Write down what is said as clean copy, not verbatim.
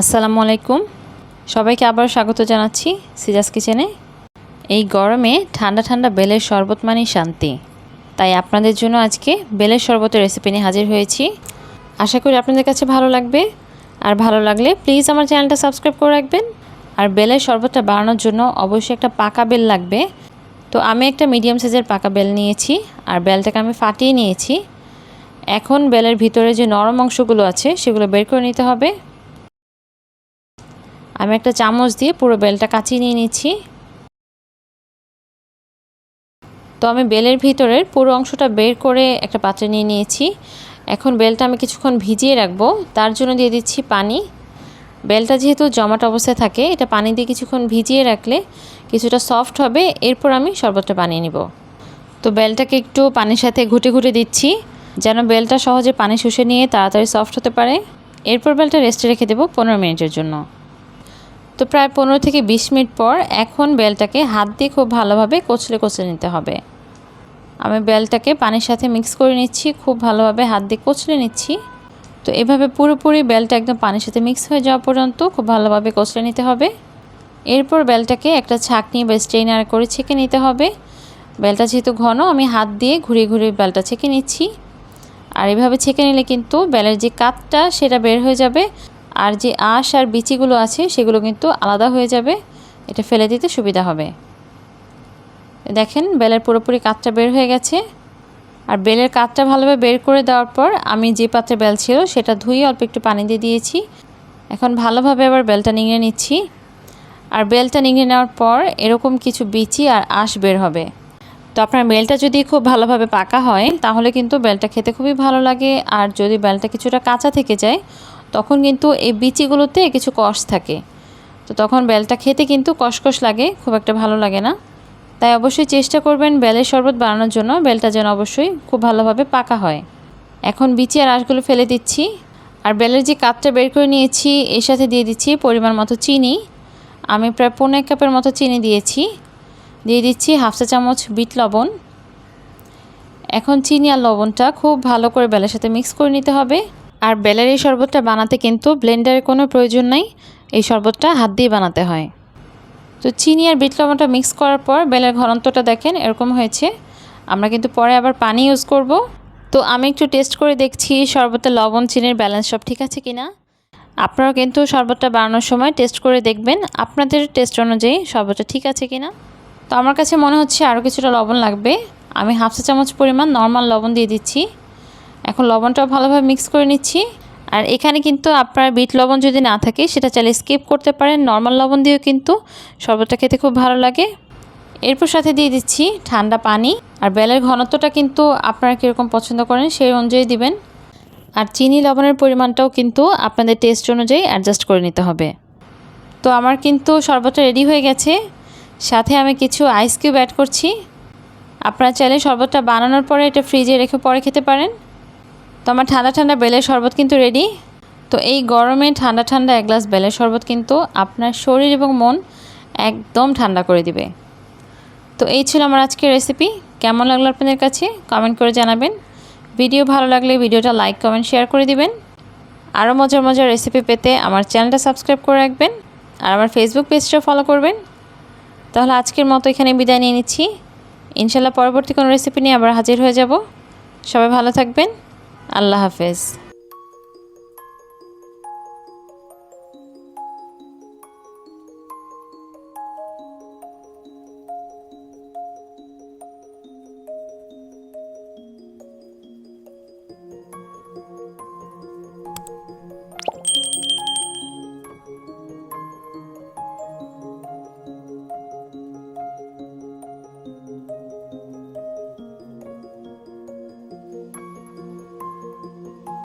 আসসালামু আলাইকুম, সবাইকে আবার স্বাগত জানাচ্ছি সিজাস কিচেনে। এই গরমে ঠান্ডা ঠান্ডা বেলের শরবত মানেই শান্তি। তাই আপনাদের জন্য আজকে বেলের শরবতের রেসিপি নিয়ে হাজির হয়েছি। আশা করি আপনাদের কাছে ভালো লাগবে। আর ভালো লাগলে প্লিজ আমার চ্যানেলটা সাবস্ক্রাইব করে রাখবেন। আর বেলের শরবতটা বানানোর জন্য অবশ্যই একটা পাকা বেল লাগবে। তো আমি একটা মিডিয়াম সাইজের পাকা বেল নিয়েছি আর বেলটাকে আমি ফাটিয়ে নিয়েছি। এখন বেলের ভিতরে যে নরম অংশগুলো আছে সেগুলো বের করে নিতে হবে। আমি একটা চামচ দিয়ে পুরো বেলটা কাচিয়ে নিয়ে নিচ্ছি। তো আমি বেলের ভিতরের পুরো অংশটা বের করে একটা পাত্রে নিয়ে নিয়েছি। এখন বেলটা আমি কিছুক্ষণ ভিজিয়ে রাখবো, তার জন্য দিয়ে দিচ্ছি পানি। বেলটা যেহেতু জমাট অবস্থায় থাকে, এটা পানি দিয়ে কিছুক্ষণ ভিজিয়ে রাখলে কিছুটা সফট হবে। এরপর আমি শরবতটা বানিয়ে নিব। তো বেলটাকে একটু পানির সাথে ঘুটে ঘুটে দিচ্ছি, যেন বেলটা সহজে পানি শুষে নিয়ে তাড়াতাড়ি সফট হতে পারে। এরপর বেলটা রেস্টে রেখে দেবো 15 মিনিটের জন্য। তো প্রায় 15 থেকে 20 মিনিট পর এখন বেলটাকে হাত দিয়ে খুব ভালোভাবে কচলে কচলে নিতে হবে। আমি বেলটাকে পানির সাথে মিক্স করে নিচ্ছি, খুব ভালোভাবে হাত দিয়ে কচলে নিচ্ছি। তো এভাবে পুরোপুরি বেলটা একদম পানির সাথে মিক্স হয়ে যাওয়া পর্যন্ত খুব ভালোভাবে কচলে নিতে হবে। এরপর বেলটাকে একটা ছাঁকনি বা স্ট্রেনার করে ছেঁকে নিতে হবে। বেলটা যেহেতু ঘন, আমি হাত দিয়ে ঘুরিয়ে ঘুরিয়ে বেলটা ছেঁকে নিচ্ছি। আর এভাবে ছেঁকে নিলে কিন্তু বেলের যে কাতটা সেটা বের হয়ে যাবে, আর যে আঁশ আর বিচিগুলো আছে সেগুলো কিন্তু আলাদা হয়ে যাবে। এটা ফেলে দিতে সুবিধা হবে। দেখেন বেলের পুরোপুরি কাতটা বের হয়ে গেছে। আর বেলের কাতটা ভালোভাবে বের করে দেওয়ার পর আমি যে পাত্রে বেল ছিল সেটা ধুয়ে অল্প একটু পানি দিয়ে দিয়েছি। এখন ভালোভাবে আবার বেলটা নিংড়ে নিচ্ছি। আর বেলটা নিংড়ে নেওয়ার পর এরকম কিছু বিচি আর আঁশ বের হবে। তো আপনার বেলটা যদি খুব ভালোভাবে পাকা হয় তাহলে কিন্তু বেলটা খেতে খুবই ভালো লাগে। আর যদি বেলটা কিছুটা কাঁচা থেকে যায় তখন কিন্তু এই বিচিগুলোতে কিছু কষ থাকে, তো তখন বেলটা খেতে কিন্তু কষকষ লাগে, খুব একটা ভালো লাগে না। তাই অবশ্যই চেষ্টা করবেন বেলের শরবত বানানোর জন্য বেলটা যেন অবশ্যই খুব ভালোভাবে পাকা হয়। এখন বিচি আর আঁশগুলো ফেলে দিচ্ছি। আর বেলের যে কাপটা বের করে নিয়েছি এর সাথে দিয়ে দিচ্ছি পরিমাণ মতো চিনি। আমি প্রায় 1.5 কাপের মতো চিনি দিয়েছি। দিয়ে দিচ্ছি হাফ চা চামচ বিট লবণ। এখন চিনি আর লবণটা খুব ভালো করে বেলের সাথে মিক্স করে নিতে হবে। আর বেলের এই শরবতটা বানাতে কিন্তু ব্লেন্ডারের কোনো প্রয়োজন নাই, এই শরবতটা হাত দিয়ে বানাতে হয়। তো চিনি আর বিট লবণটা মিক্স করার পর বেলের ঘনত্বটা দেখেন এরকম হয়েছে। আমরা কিন্তু পরে আবার পানি ইউজ করব। তো আমি একটু টেস্ট করে দেখছি শরবতের লবণ চিনির ব্যালেন্স সব ঠিক আছে কিনা। আপনারাও কিন্তু শরবতটা বানানোর সময় টেস্ট করে দেখবেন আপনাদের টেস্ট অনুযায়ী শরবতটা ঠিক আছে কিনা। তো আমার কাছে মনে হচ্ছে আরও কিছুটা লবণ লাগবে। আমি হাফ চা চামচ পরিমাণ নর্মাল লবণ দিয়ে দিচ্ছি। এখন লবণটাও ভালোভাবে মিক্স করে নিচ্ছি। আর এখানে কিন্তু আপনার বিট লবণ যদি না থাকে সেটা চাইলে স্কিপ করতে পারেন, নর্মাল লবণ দিয়েও কিন্তু শরবতটা খেতে খুব ভালো লাগে। এরপর সাথে দিয়ে দিচ্ছি ঠান্ডা পানি। আর বেলের ঘনত্বটা কিন্তু আপনারা কীরকম পছন্দ করেন সেই অনুযায়ী দিবেন। আর চিনি লবণের পরিমাণটাও কিন্তু আপনাদের টেস্ট অনুযায়ী অ্যাডজাস্ট করে নিতে হবে। তো আমার কিন্তু শরবতটা রেডি হয়ে গেছে। সাথে আমি কিছু আইস কিউব অ্যাড করছি। আপনারা চাইলে শরবতটা বানানোর পরে এটা ফ্রিজে রেখে পরে খেতে পারেন। তো আমার ঠান্ডা ঠান্ডা বেলের শরবত কিন্তু রেডি। তো এই গরমে ঠান্ডা ঠান্ডা এক গ্লাস বেলের শরবত কিন্তু আপনার শরীর এবং মন একদম ঠান্ডা করে দিবে। তো এই ছিল আমার আজকের রেসিপি। কেমন লাগলো আপনাদের কাছে কমেন্ট করে জানাবেন। ভিডিও ভালো লাগলে ভিডিওটা লাইক কমেন্ট শেয়ার করে দিবেন। আরও মজার মজার রেসিপি পেতে আমার চ্যানেলটা সাবস্ক্রাইব করে রাখবেন। আর আমার ফেসবুক পেজটাও ফলো করবেন। তাহলে আজকের মতো এখানে বিদায় নিয়ে নিচ্ছি। ইনশাল্লাহ পরবর্তী কোনো রেসিপি নিয়ে আবার হাজির হয়ে যাব। সবাই ভালো থাকবেন। আল্লাহ হাফেজ।